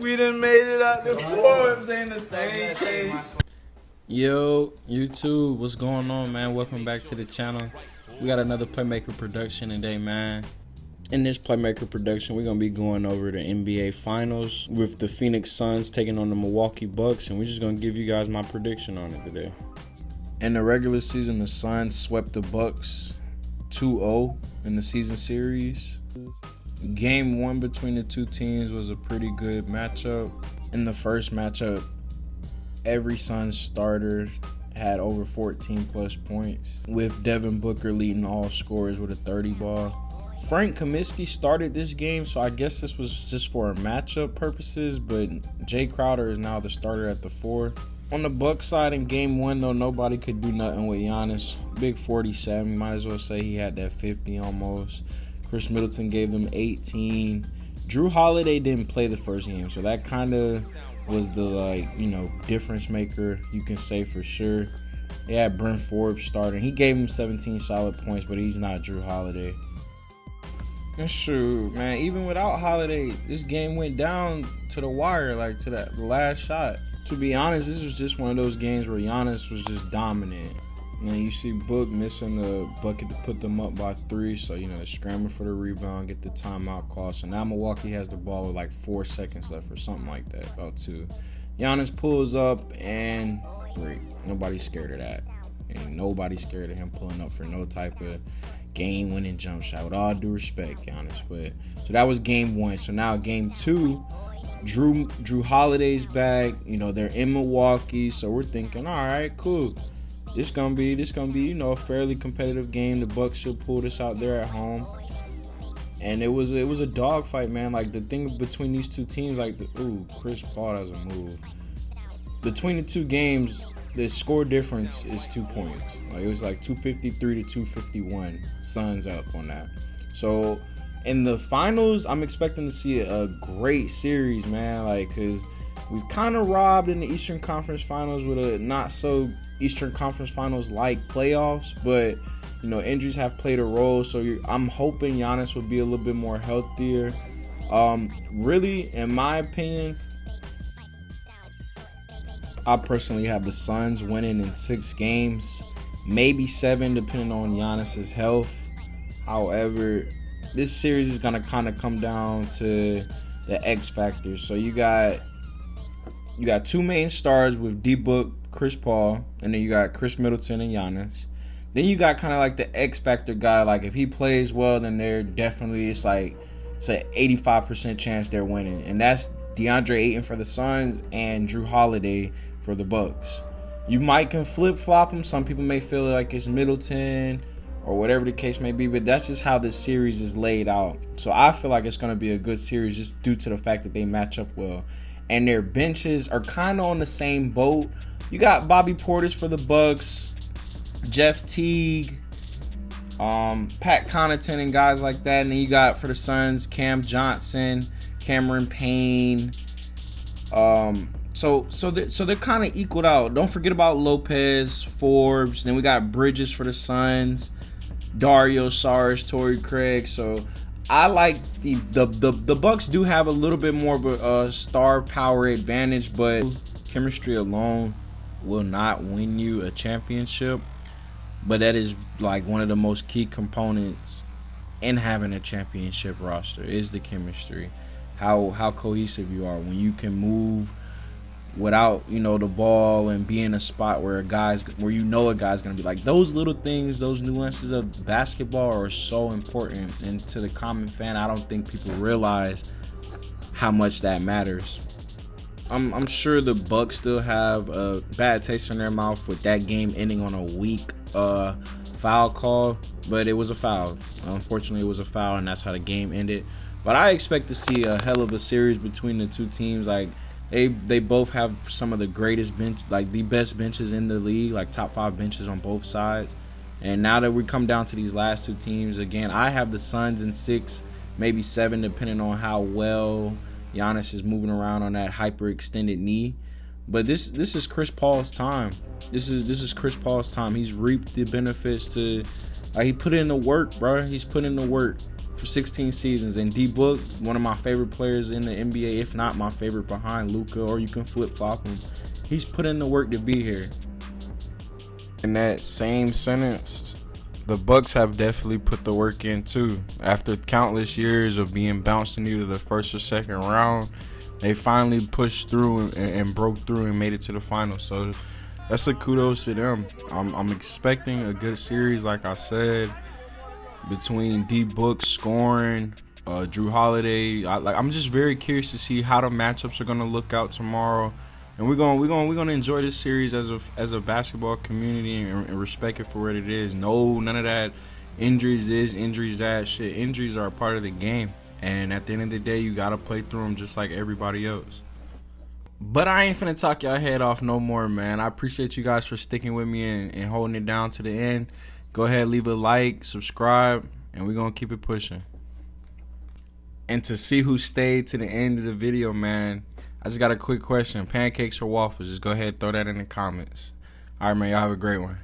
We done made it out the Forbes, ain't the same thing. Yo, YouTube, what's going on, man? Welcome back to the channel. We got another PlayMaker Production today, man. In this PlayMaker Production, we're going to be going over the NBA Finals with the Phoenix Suns taking on the Milwaukee Bucks, and we're just going to give you guys my prediction on it today. In the regular season, the Suns swept the Bucks 2-0 in the season series. Game 1 between the two teams was a pretty good matchup. In the first matchup, every Suns starter had over 14 plus points, with Devin Booker leading all scorers with a 30 ball. Frank Kaminsky started this game, so I guess this was just for matchup purposes, but Jay Crowder is now the starter at the 4. On the Bucks side in game 1, though, nobody could do nothing with Giannis. Big 47, might as well say he had that 50 almost. Chris Middleton gave them 18. Drew Holiday didn't play the first game, so that kind of was the, difference maker, you can say for sure. They had Brent Forbes starting. He gave him 17 solid points, but he's not Drew Holiday. And shoot, man, even without Holiday, this game went down to the wire, like to that last shot. To be honest, this was just one of those games where Giannis was just dominant. And then you see Book missing the bucket to put them up by 3, so, they're scrambling for the rebound, get the timeout call. So now Milwaukee has the ball with like 4 seconds left or something like that, about 2. Giannis pulls up and break. Nobody's scared of that. Ain't nobody scared of him pulling up for no type of game-winning jump shot. With all due respect, Giannis. So that was game 1. So now game 2, Drew Holiday's back. They're in Milwaukee, so we're thinking, all right, cool. This gonna be a fairly competitive game. The Bucks should pull this out there at home. And it was a dogfight, man. Like, the thing between these two teams, Chris Paul doesn't move. Between the two games, the score difference is 2 points. Like, it was like 253 to 251. Suns up on that. So in the finals, I'm expecting to see a great series, man. Like, cause we kind of robbed in the Eastern Conference Finals with a not so Eastern Conference Finals like playoffs, but injuries have played a role. So I'm hoping Giannis will be a little bit more healthier. Really, in my opinion, I personally have the Suns winning in 6 games, maybe 7, depending on Giannis's health. However, this series is gonna kind of come down to the X factor. So you got 2 main stars with D-Book, Chris Paul, and then you got Chris Middleton and Giannis. Then you got kind of like the X factor guy. Like, if he plays well, then it's an 85% chance they're winning, and that's DeAndre Ayton for the Suns and Drew Holiday for the Bucks. You might can flip-flop them. Some people may feel like it's Middleton or whatever the case may be, but that's just how this series is laid out. So I feel like it's going to be a good series just due to the fact that they match up well. And their benches are kind of on the same boat. You got Bobby Portis for the Bucks, Jeff Teague, Pat Connaughton and guys like that. And then you got for the Suns, Cam Johnson, Cameron Payne. So they're kind of equaled out. Don't forget about Lopez, Forbes. Then we got Bridges for the Suns, Dario Saric, Torrey Craig. So I like the Bucks do have a little bit more of a star power advantage, but chemistry alone will not win you a championship. But that is like one of the most key components in having a championship roster is the chemistry. How cohesive you are when you can move without the ball and be in a spot where a guy's gonna be like, those little things, those nuances of basketball are so important, and to the common fan, I don't think people realize how much that matters. I'm sure the Bucks still have a bad taste in their mouth with that game ending on a weak foul call, but it was a foul. Unfortunately, it was a foul, and that's how the game ended. But I expect to see a hell of a series between the two teams. Like, They both have some of the greatest the best benches in the league, like top 5 benches on both sides. And now that we come down to these last 2 teams, again, I have the Suns in 6, maybe 7, depending on how well Giannis is moving around on that hyper-extended knee. But this is Chris Paul's time. This is Chris Paul's time. He's reaped the benefits to he put in the work, bro. He's put in the work for 16 seasons. And D-Book, one of my favorite players in the NBA, if not my favorite behind Luka, or you can flip-flop him. He's put in the work to be here. In that same sentence, the Bucks have definitely put the work in too. After countless years of being bounced in either the first or second round, they finally pushed through and broke through and made it to the finals. So that's a kudos to them. I'm expecting a good series, like I said, between D-Book scoring, Drew Holiday. I'm just very curious to see how the matchups are gonna look out tomorrow, and we're gonna enjoy this series as a basketball community and respect it for what it is. No, none of that injuries this, injuries that shit. Injuries are a part of the game, and at the end of the day, you gotta play through them just like everybody else. But I ain't finna talk y'all head off no more, man. I appreciate you guys for sticking with me and holding it down to the end. Go ahead, leave a like, subscribe, and we're gonna keep it pushing. And to see who stayed to the end of the video, man, I just got a quick question. Pancakes or waffles? Just go ahead and throw that in the comments. All right, man, y'all have a great one.